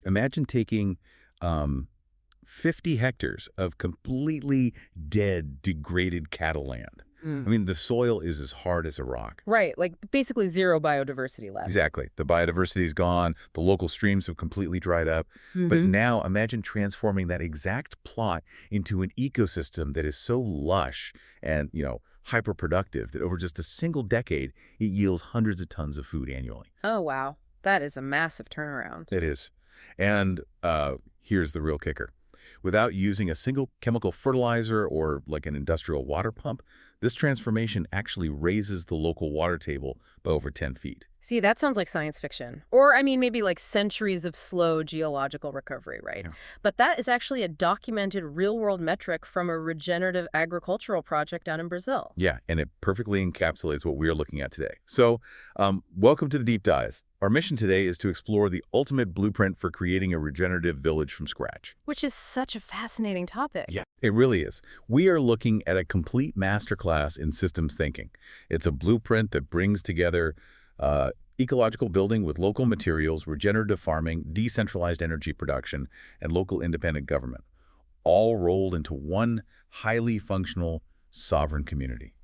imagine taking 50 hectares of completely dead, degraded cattle land. I mean, the soil is as hard as a rock. Right, like basically zero biodiversity left. Exactly. The biodiversity is gone. The local streams have completely dried up. But now imagine transforming that exact plot into an ecosystem that is so lush and, hyper-productive that over just a single decade, it yields hundreds of tons of food annually. Oh, wow. That is a massive turnaround. It is. And here's the real kicker. Without using a single chemical fertilizer or like an industrial water pump, this transformation actually raises the local water table by over 10 feet. See, that sounds like science fiction. Or, I mean, maybe like centuries of slow geological recovery, right? Yeah. But that is actually a documented real-world metric from a regenerative agricultural project down in Brazil. Yeah, and it perfectly encapsulates what we are looking at today. So, welcome to the Deep Dive. Our mission today is to explore the ultimate blueprint for creating a regenerative village from scratch. Which is such a fascinating topic. Yeah, it really is. We are looking at a complete masterclass in systems thinking. It's a blueprint that brings together ecological building with local materials, regenerative farming, decentralized energy production, and local independent government, all rolled into one highly functional, sovereign community.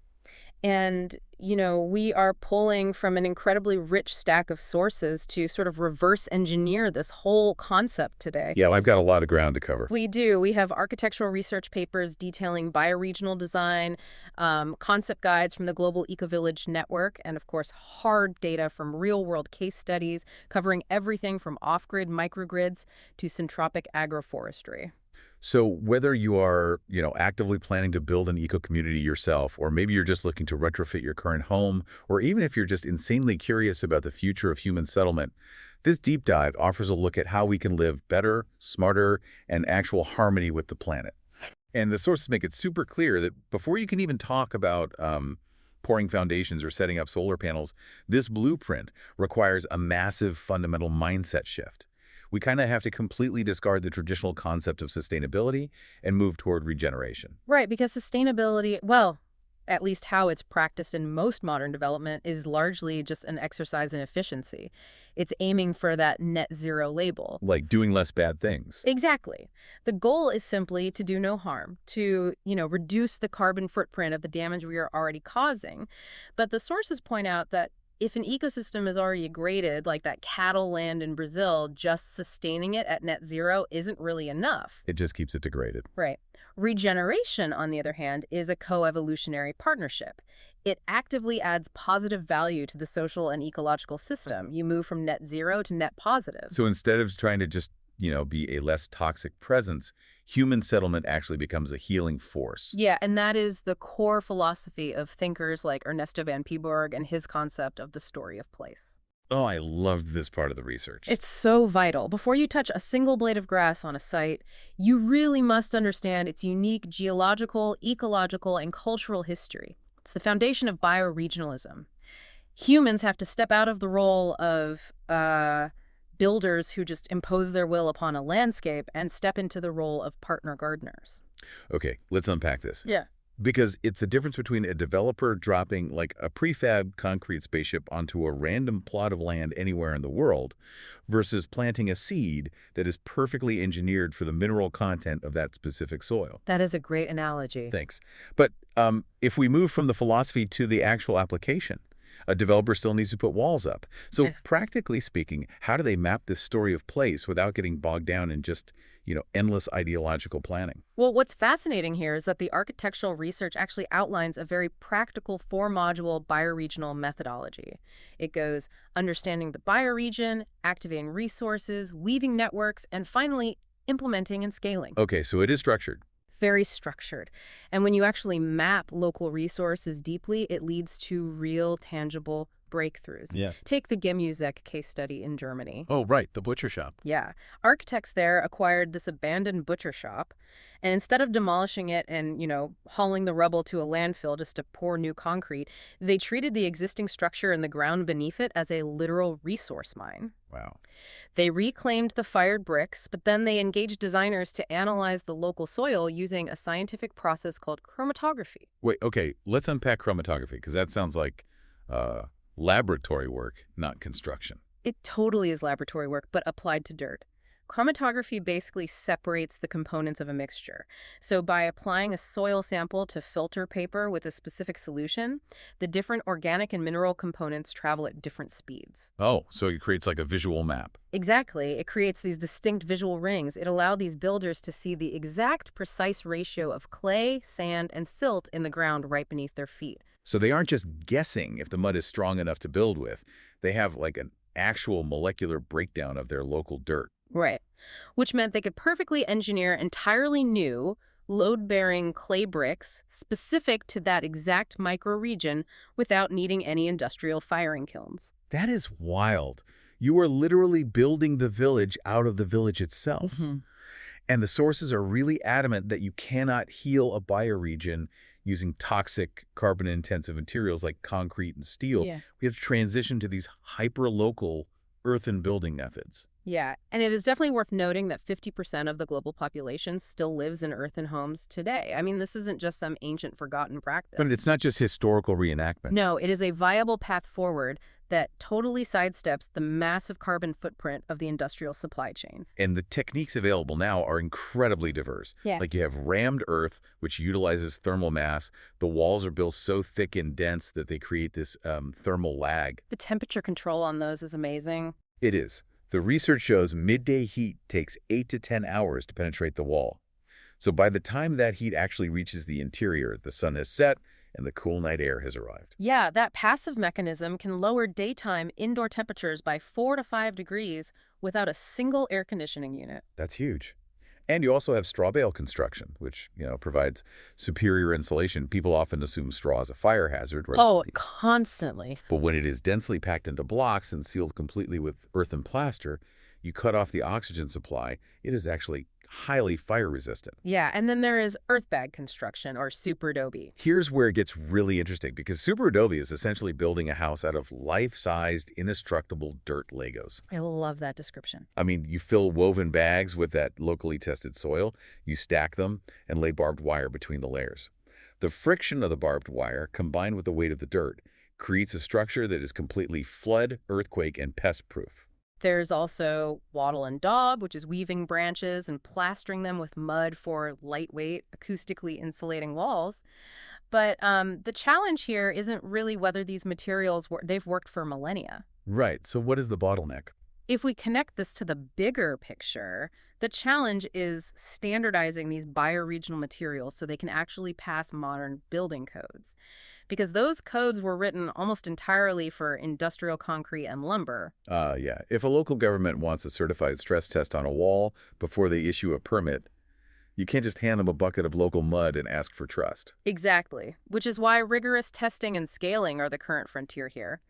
And, we are pulling from an incredibly rich stack of sources to sort of reverse engineer this whole concept today. Yeah, well, I've got a lot of ground to cover. We do. We have architectural research papers detailing bioregional design, concept guides from the Global Ecovillage Network, and of course, hard data from real-world case studies covering everything from off-grid microgrids to syntropic agroforestry. So whether you are, actively planning to build an eco-community yourself, or maybe you're just looking to retrofit your current home, or even if you're just insanely curious about the future of human settlement, this deep dive offers a look at how we can live better, smarter, and actual harmony with the planet. And the sources make it super clear that before you can even talk about pouring foundations or setting up solar panels, this blueprint requires a massive fundamental mindset shift. We kind of have to completely discard the traditional concept of sustainability and move toward regeneration. Right, because sustainability, well, at least how it's practiced in most modern development, is largely just an exercise in efficiency. It's aiming for that net zero label. Like doing less bad things. Exactly. The goal is simply to do no harm, to, reduce the carbon footprint of the damage we are already causing. But the sources point out that if an ecosystem is already degraded, like that cattle land in Brazil, just sustaining it at net zero isn't really enough. It just keeps it degraded. Right. Regeneration, on the other hand, is a co-evolutionary partnership. It actively adds positive value to the social and ecological system. You move from net zero to net positive. So instead of trying to just, be a less toxic presence, human settlement actually becomes a healing force. Yeah, and that is the core philosophy of thinkers like Ernesto van Peeborg and his concept of the story of place. Oh, I loved this part of the research. It's so vital. Before you touch a single blade of grass on a site, you really must understand its unique geological, ecological, and cultural history. It's the foundation of bioregionalism. Humans have to step out of the role of builders who just impose their will upon a landscape and step into the role of partner gardeners. Okay, let's unpack this. Yeah. Because it's the difference between a developer dropping like a prefab concrete spaceship onto a random plot of land anywhere in the world versus planting a seed that is perfectly engineered for the mineral content of that specific soil. That is a great analogy. Thanks. But if we move from the philosophy to the actual application, a developer still needs to put walls up. So practically speaking, how do they map this story of place without getting bogged down in just, endless ideological planning? Well, what's fascinating here is that the architectural research actually outlines a very practical four-module bioregional methodology. It goes understanding the bioregion, activating resources, weaving networks, and finally, implementing and scaling. Okay, so it is structured. Very structured. And when you actually map local resources deeply, it leads to real, tangible breakthroughs. Yeah. Take the Gemüseck case study in Germany. Oh, right, the butcher shop. Yeah. Architects there acquired this abandoned butcher shop, and instead of demolishing it and, hauling the rubble to a landfill just to pour new concrete, they treated the existing structure and the ground beneath it as a literal resource mine. Wow. They reclaimed the fired bricks, but then they engaged designers to analyze the local soil using a scientific process called chromatography. Wait, okay, let's unpack chromatography, because that sounds like laboratory work, not construction. It totally is laboratory work, but applied to dirt. Chromatography basically separates the components of a mixture. So by applying a soil sample to filter paper with a specific solution, the different organic and mineral components travel at different speeds. Oh, so it creates like a visual map. Exactly. It creates these distinct visual rings. It allowed these builders to see the exact precise ratio of clay, sand, and silt in the ground right beneath their feet. So they aren't just guessing if the mud is strong enough to build with. They have like an actual molecular breakdown of their local dirt. Right. Which meant they could perfectly engineer entirely new, load-bearing clay bricks specific to that exact microregion without needing any industrial firing kilns. That is wild. You are literally building the village out of the village itself. hmm And the sources are really adamant that you cannot heal a bioregion using toxic carbon-intensive materials like concrete and steel. Yeah. We have to transition to these hyper-local earthen building methods. Yeah, and it is definitely worth noting that 50% of the global population still lives in earthen homes today. I mean, this isn't just some ancient forgotten But practice. it's not just historical reenactment. No, it is a viable path forward that totally sidesteps the massive carbon footprint of the industrial supply chain. And the techniques available now are incredibly diverse. Yeah. Like you have rammed earth, which utilizes thermal mass. The walls are built so thick and dense that they create this thermal lag. The temperature control on those is amazing. It is. The research shows midday heat takes 8 to 10 hours to penetrate the wall. So by the time that heat actually reaches the interior, the sun has set and the cool night air has arrived. Yeah, that passive mechanism can lower daytime indoor temperatures by 4 to 5 degrees without a single air conditioning unit. That's huge. And you also have straw bale construction, which, provides superior insulation. People often assume straw is a fire hazard, right? Oh, constantly. But when it is densely packed into blocks and sealed completely with earth and plaster, you cut off the oxygen supply. It is actually highly fire resistant. Yeah, and then there is earth bag construction, or super adobe. Here's where it gets really interesting, because super adobe is essentially building a house out of life-sized, indestructible dirt Legos. I love that description. I mean, you fill woven bags with that locally tested soil, you stack them, and lay barbed wire between the layers. The friction of the barbed wire, combined with the weight of the dirt, creates a structure that is completely flood, earthquake, and pest-proof. There's also wattle and daub, which is weaving branches and plastering them with mud for lightweight, acoustically insulating walls. But the challenge here isn't really whether these materials they've worked for millennia. Right, so what is the bottleneck? If we connect this to the bigger picture, the challenge is standardizing these bioregional materials so they can actually pass modern building codes. Because those codes were written almost entirely for industrial concrete and lumber. Yeah. If a local government wants a certified stress test on a wall before they issue a permit, you can't just hand them a bucket of local mud and ask for trust. Exactly, which is why rigorous testing and scaling are the current frontier here.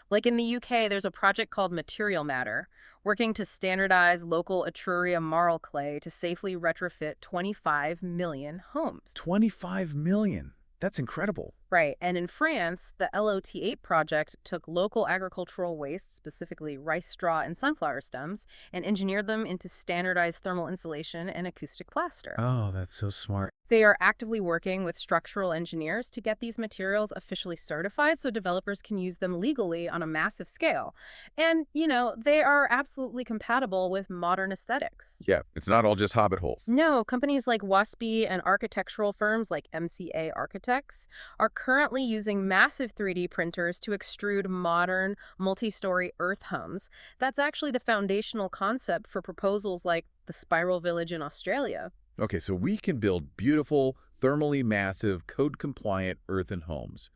Like in the UK, there's a project called Material Matter, working to standardize local Etruria marl clay to safely retrofit 25 million homes. 25 million. That's incredible. Right, and in France, the LOT8 project took local agricultural waste, specifically rice straw and sunflower stems, and engineered them into standardized thermal insulation and acoustic plaster. Oh, that's so smart. They are actively working with structural engineers to get these materials officially certified so developers can use them legally on a massive scale. And, they are absolutely compatible with modern aesthetics. Yeah, it's not all just hobbit holes. No, companies like WASPy and architectural firms like MCA Architects are currently using massive 3D printers to extrude modern, multi-story earth homes. That's actually the foundational concept for proposals like the Spiral Village in Australia. Okay, so we can build beautiful, thermally massive, code-compliant earthen homes.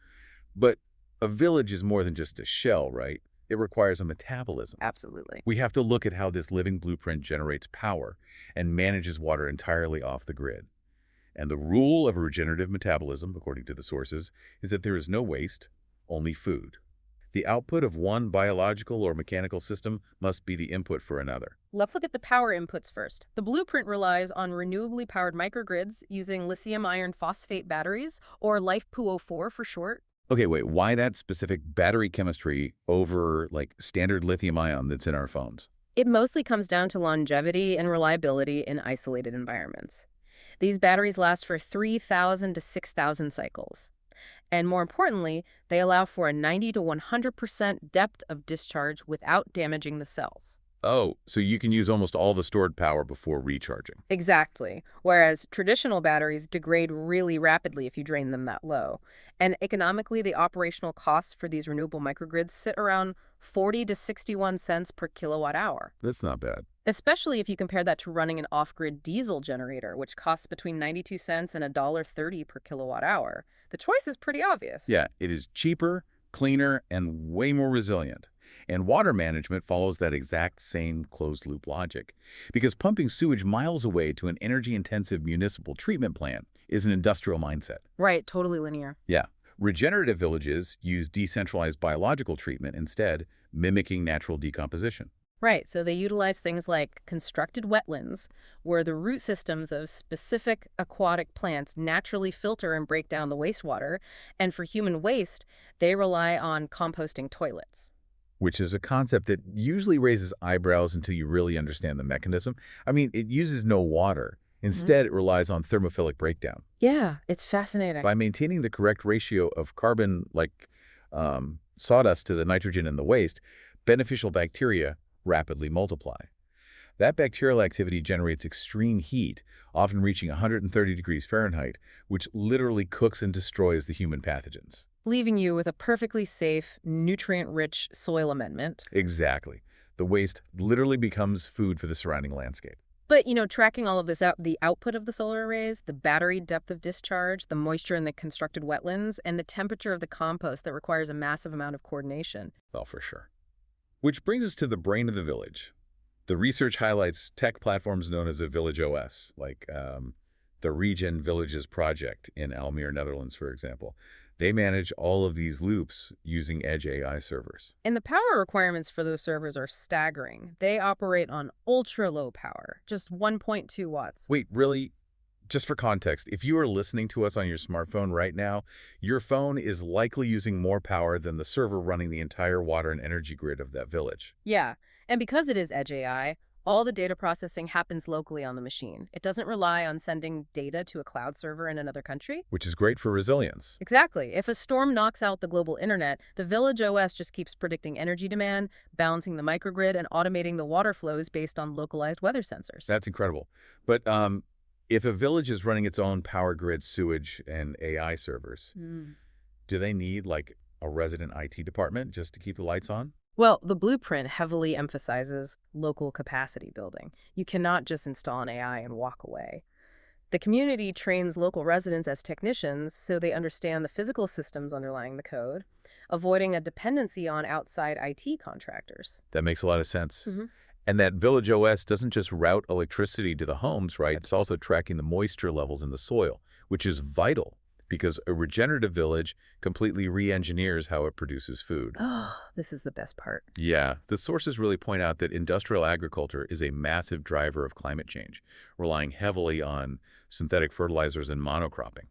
But a village is more than just a shell, right? It requires a metabolism. Absolutely. We have to look at how this living blueprint generates power and manages water entirely off the grid. And the rule of regenerative metabolism, according to the sources, is that there is no waste, only food. The output of one biological or mechanical system must be the input for another. Let's look at the power inputs first. The blueprint relies on renewably powered microgrids using lithium iron phosphate batteries, or LiFePO4 for short. Okay, wait, why that specific battery chemistry over, standard lithium ion that's in our phones? It mostly comes down to longevity and reliability in isolated environments. These batteries last for 3,000 to 6,000 cycles. And more importantly, they allow for a 90 to 100% depth of discharge without damaging the cells. Oh, so you can use almost all the stored power before recharging. Exactly. Whereas traditional batteries degrade really rapidly if you drain them that low. And economically, the operational costs for these renewable microgrids sit around 40 to 61 cents per kilowatt hour. That's not bad. Especially if you compare that to running an off-grid diesel generator, which costs between 92 cents and $1.30 per kilowatt hour. The choice is pretty obvious. Yeah, it is cheaper, cleaner, and way more resilient. And water management follows that exact same closed-loop logic. Because pumping sewage miles away to an energy-intensive municipal treatment plant is an industrial mindset. Right, totally linear. Yeah. Regenerative villages use decentralized biological treatment instead, mimicking natural decomposition. Right, so they utilize things like constructed wetlands, where the root systems of specific aquatic plants naturally filter and break down the wastewater, and for human waste, they rely on composting toilets. Which is a concept that usually raises eyebrows until you really understand the mechanism. I mean, it uses no water. Mhm. Instead, it relies on thermophilic breakdown. Yeah, it's fascinating. By maintaining the correct ratio of carbon, like sawdust, to the nitrogen in the waste, beneficial bacteria rapidly multiply. That bacterial activity generates extreme heat, often reaching 130 degrees Fahrenheit, which literally cooks and destroys the human pathogens. Leaving you with a perfectly safe, nutrient-rich soil amendment. Exactly. The waste literally becomes food for the surrounding landscape. But, tracking all of this out, the output of the solar arrays, the battery depth of discharge, the moisture in the constructed wetlands, and the temperature of the compost that requires a massive amount of coordination. Well, for sure. Which brings us to the brain of the village. The research highlights tech platforms known as a Village OS, like the Regen Villages project in Almere, Netherlands, for example. They manage all of these loops using edge AI servers. And the power requirements for those servers are staggering. They operate on ultra-low power, just 1.2 watts. Wait, really? Just for context, if you are listening to us on your smartphone right now, your phone is likely using more power than the server running the entire water and energy grid of that village. Yeah, and because it is Edge AI, all the data processing happens locally on the machine. It doesn't rely on sending data to a cloud server in another country. Which is great for resilience. Exactly. If a storm knocks out the global internet, the Village OS just keeps predicting energy demand, balancing the microgrid, and automating the water flows based on localized weather sensors. That's incredible. But if a village is running its own power grid, sewage, and AI servers, Hmm. do they need like a resident IT department just to keep the lights on? Well, the blueprint heavily emphasizes local capacity building. You cannot just install an AI and walk away. The community trains local residents as technicians so they understand the physical systems underlying the code, avoiding a dependency on outside IT contractors. That makes a lot of sense. Hmm. And that Village OS doesn't just route electricity to the homes, right? It's also tracking the moisture levels in the soil, which is vital because a regenerative village completely re-engineers how it produces food. Oh, this is the best part. Yeah, the sources really point out that industrial agriculture is a massive driver of climate change, relying heavily on synthetic fertilizers and monocropping.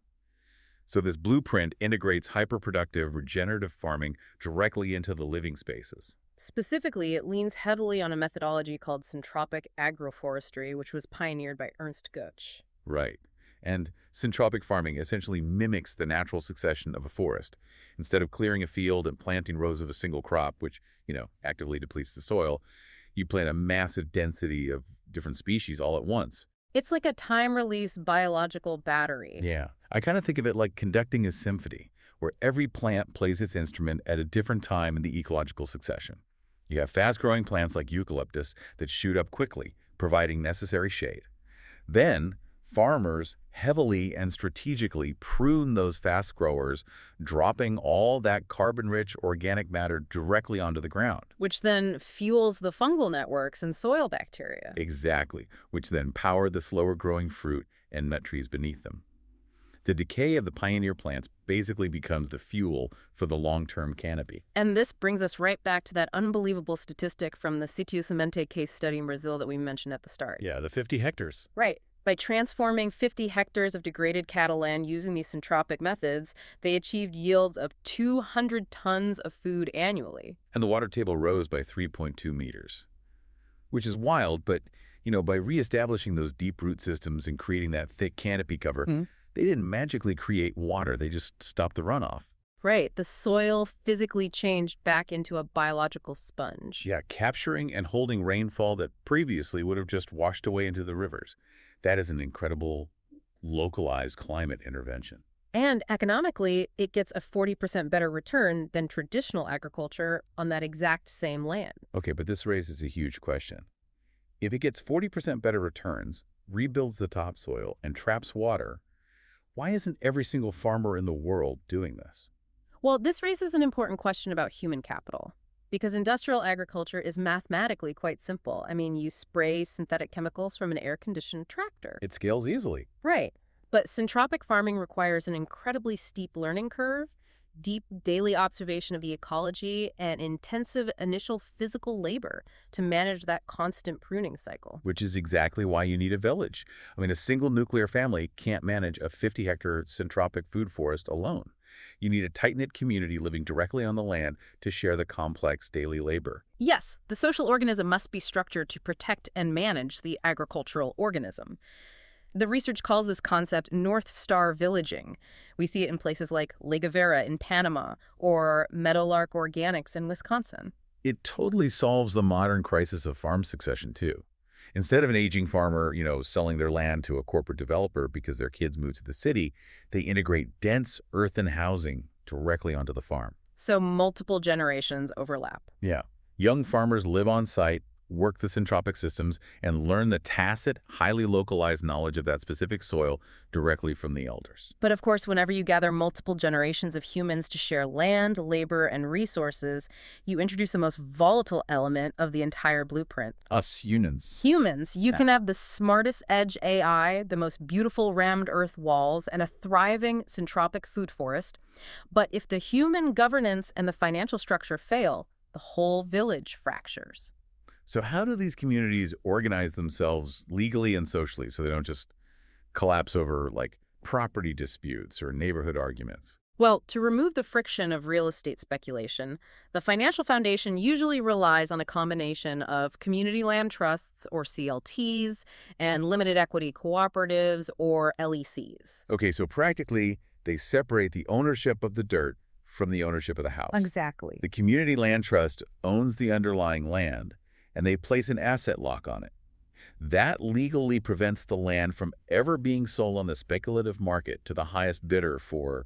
So this blueprint integrates hyperproductive regenerative farming directly into the living spaces. Specifically, it leans heavily on a methodology called syntropic agroforestry, which was pioneered by Ernst Götsch. Right. And syntropic farming essentially mimics the natural succession of a forest. Instead of clearing a field and planting rows of a single crop, which, actively depletes the soil, you plant a massive density of different species all at once. It's like a time-release biological battery. Yeah. I kind of think of it like conducting a symphony, where every plant plays its instrument at a different time in the ecological succession. You have fast-growing plants like eucalyptus that shoot up quickly, providing necessary shade. Then, farmers heavily and strategically prune those fast growers, dropping all that carbon-rich organic matter directly onto the ground. Which then fuels the fungal networks and soil bacteria. Exactly, which then power the slower-growing fruit and nut trees beneath them. The decay of the pioneer plants basically becomes the fuel for the long-term canopy. And this brings us right back to that unbelievable statistic from the Sítio Semente case study in Brazil that we mentioned at the start. Yeah, the 50 hectares. Right. By transforming 50 hectares of degraded cattle land using these syntropic methods, they achieved yields of 200 tons of food annually. And the water table rose by 3.2 meters, which is wild, but, by reestablishing those deep root systems and creating that thick canopy cover, they didn't magically create water. They just stopped the runoff. Right, the soil physically changed back into a biological sponge. Yeah, capturing and holding rainfall that previously would have just washed away into the rivers. That is an incredible localized climate intervention. And economically, it gets a 40% better return than traditional agriculture on that exact same land. Okay, but this raises a huge question. If it gets 40% better returns, rebuilds the topsoil, and traps water, why isn't every single farmer in the world doing this? Well, this raises an important question about human capital. Because industrial agriculture is mathematically quite simple. I mean, you spray synthetic chemicals from an air-conditioned tractor. It scales easily. Right. But syntropic farming requires an incredibly steep learning curve, deep daily observation of the ecology, and intensive initial physical labor to manage that constant pruning cycle. Which is exactly why you need a village. I mean, a single nuclear family can't manage a 50-hectare syntropic food forest alone. You need a tight-knit community living directly on the land to share the complex daily labor. Yes, the social organism must be structured to protect and manage the agricultural organism. The research calls this concept North Star villaging. We see it in places like Vera in Panama or Meadowlark Organics in Wisconsin. It totally solves the modern crisis of farm succession, too. Instead of an aging farmer, selling their land to a corporate developer because their kids move to the city, they integrate dense earthen housing directly onto the farm. So multiple generations overlap. Yeah. Young farmers live on site, work the syntropic systems, and learn the tacit, highly localized knowledge of that specific soil directly from the elders. But of course, whenever you gather multiple generations of humans to share land, labor, and resources, you introduce the most volatile element of the entire blueprint. Us humans. Humans, you can have the smartest edge AI, the most beautiful rammed earth walls, and a thriving syntropic food forest. But if the human governance and the financial structure fail, the whole village fractures. So how do these communities organize themselves legally and socially so they don't just collapse over, like, property disputes or neighborhood arguments? Well, to remove the friction of real estate speculation, the financial foundation usually relies on a combination of community land trusts, or CLTs, and limited equity cooperatives, or LECs. Okay, so practically, they separate the ownership of the dirt from the ownership of the house. Exactly. The community land trust owns the underlying land, and they place an asset lock on it. That legally prevents the land from ever being sold on the speculative market to the highest bidder for,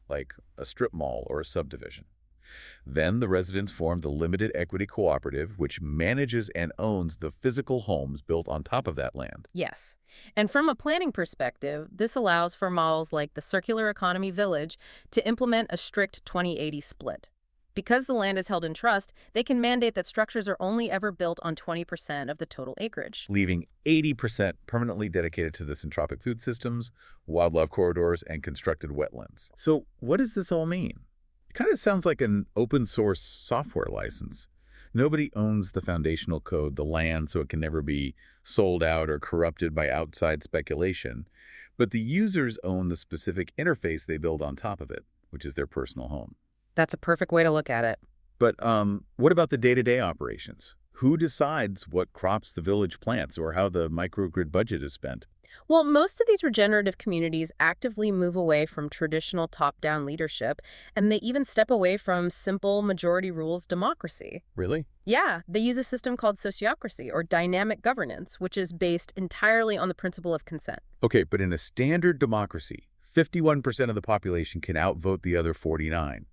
like, a strip mall or a subdivision. Then the residents form the limited equity cooperative, which manages and owns the physical homes built on top of that land. Yes. And from a planning perspective, this allows for models like the Circular Economy Village to implement a strict 20/80 split. Because the land is held in trust, they can mandate that structures are only ever built on 20% of the total acreage. Leaving 80% permanently dedicated to the syntropic food systems, wildlife corridors, and constructed wetlands. So what does this all mean? It kind of sounds like an open source software license. Nobody owns the foundational code, the land, so it can never be sold out or corrupted by outside speculation. But the users own the specific interface they build on top of it, which is their personal home. That's a perfect way to look at it. But what about the day-to-day operations? Who decides what crops the village plants or how the microgrid budget is spent? Well, most of these regenerative communities actively move away from traditional top-down leadership, and they even step away from simple majority rules democracy. Really? Yeah, they use a system called sociocracy, or dynamic governance, which is based entirely on the principle of consent. Okay, but in a standard democracy, 51% of the population can outvote the other 49.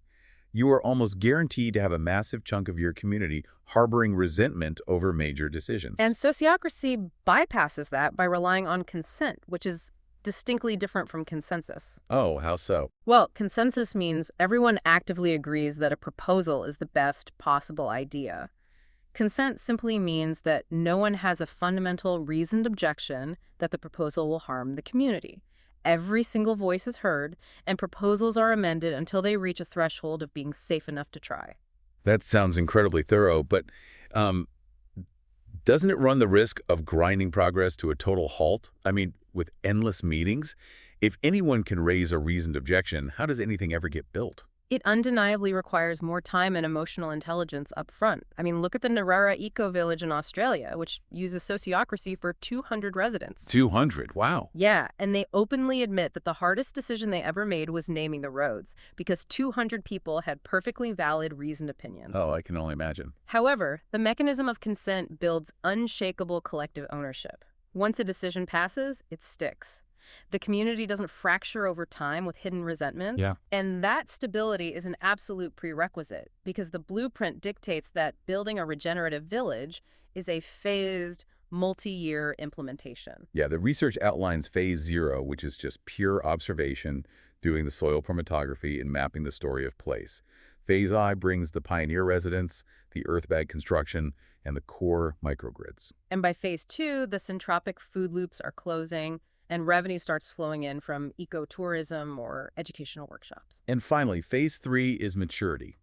You are almost guaranteed to have a massive chunk of your community harboring resentment over major decisions. And sociocracy bypasses that by relying on consent, which is distinctly different from consensus. Oh, how so? Well, consensus means everyone actively agrees that a proposal is the best possible idea. Consent simply means that no one has a fundamental reasoned objection that the proposal will harm the community. Every single voice is heard, and proposals are amended until they reach a threshold of being safe enough to try. That sounds incredibly thorough, but doesn't it run the risk of grinding progress to a total halt? I mean, with endless meetings? If anyone can raise a reasoned objection, how does anything ever get built? It undeniably requires more time and emotional intelligence up front. I mean, look at the Narara eco-village in Australia, which uses sociocracy for 200 residents. 200, wow. Yeah, and they openly admit that the hardest decision they ever made was naming the roads, because 200 people had perfectly valid, reasoned opinions. Oh, I can only imagine. However, the mechanism of consent builds unshakable collective ownership. Once a decision passes, it sticks. The community doesn't fracture over time with hidden resentments. Yeah. And that stability is an absolute prerequisite because the blueprint dictates that building a regenerative village is a phased, multi-year implementation. Yeah, the research outlines phase 0, which is just pure observation, doing the soil chromatography and mapping the story of place. Phase I brings the pioneer residents, the earthbag construction, and the core microgrids. And by phase 2, the centropic food loops are closing and revenue starts flowing in from ecotourism or educational workshops. And finally, phase 3 is maturity.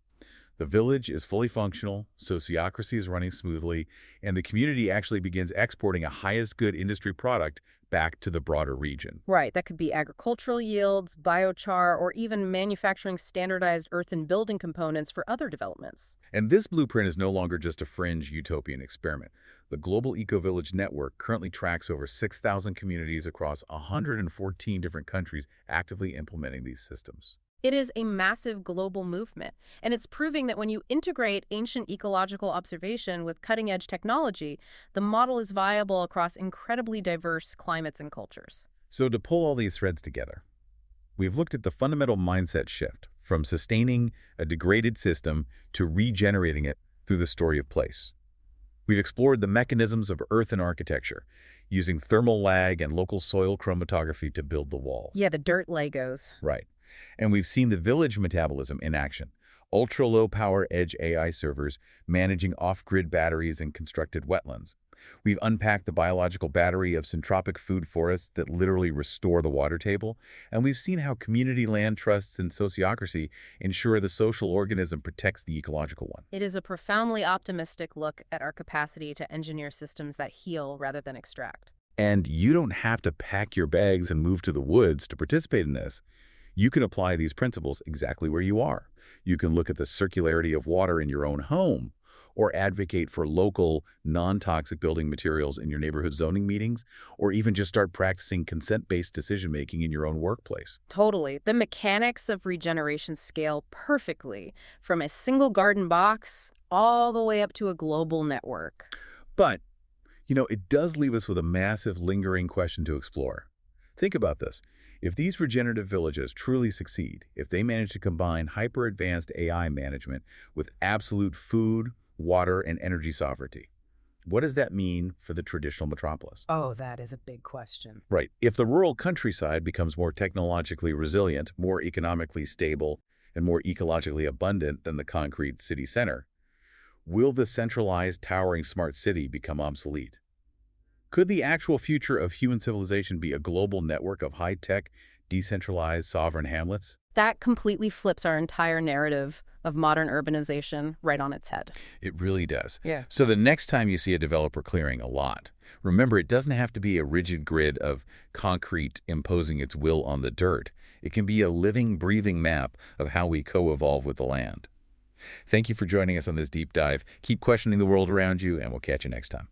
The village is fully functional, sociocracy is running smoothly, and the community actually begins exporting a highest good industry product back to the broader region. Right, that could be agricultural yields, biochar, or even manufacturing standardized earth and building components for other developments. And this blueprint is no longer just a fringe utopian experiment. The Global Eco-Village Network currently tracks over 6,000 communities across 114 different countries actively implementing these systems. It is a massive global movement, and it's proving that when you integrate ancient ecological observation with cutting-edge technology, the model is viable across incredibly diverse climates and cultures. So to pull all these threads together, we've looked at the fundamental mindset shift from sustaining a degraded system to regenerating it through the story of place. We've explored the mechanisms of earth and architecture, using thermal lag and local soil chromatography to build the walls. Yeah, the dirt Legos. Right. And we've seen the village metabolism in action. Ultra-low power edge AI servers managing off-grid batteries and constructed wetlands. We've unpacked the biological battery of centropic food forests that literally restore the water table. And we've seen how community land trusts and sociocracy ensure the social organism protects the ecological one. It is a profoundly optimistic look at our capacity to engineer systems that heal rather than extract. And you don't have to pack your bags and move to the woods to participate in this. You can apply these principles exactly where you are. You can look at the circularity of water in your own home, or advocate for local, non-toxic building materials in your neighborhood zoning meetings, or even just start practicing consent-based decision-making in your own workplace. Totally. The mechanics of regeneration scale perfectly, from a single garden box all the way up to a global network. But, it does leave us with a massive, lingering question to explore. Think about this. If these regenerative villages truly succeed, if they manage to combine hyper-advanced AI management with absolute food, water, and energy sovereignty, what does that mean for the traditional metropolis? Oh, that is a big question. Right. If the rural countryside becomes more technologically resilient, more economically stable, and more ecologically abundant than the concrete city center, will the centralized, towering smart city become obsolete? Could the actual future of human civilization be a global network of high-tech, decentralized, sovereign hamlets? That completely flips our entire narrative of modern urbanization right on its head. It really does. Yeah. So the next time you see a developer clearing a lot, remember it doesn't have to be a rigid grid of concrete imposing its will on the dirt. It can be a living, breathing map of how we co-evolve with the land. Thank you for joining us on this deep dive. Keep questioning the world around you, and we'll catch you next time.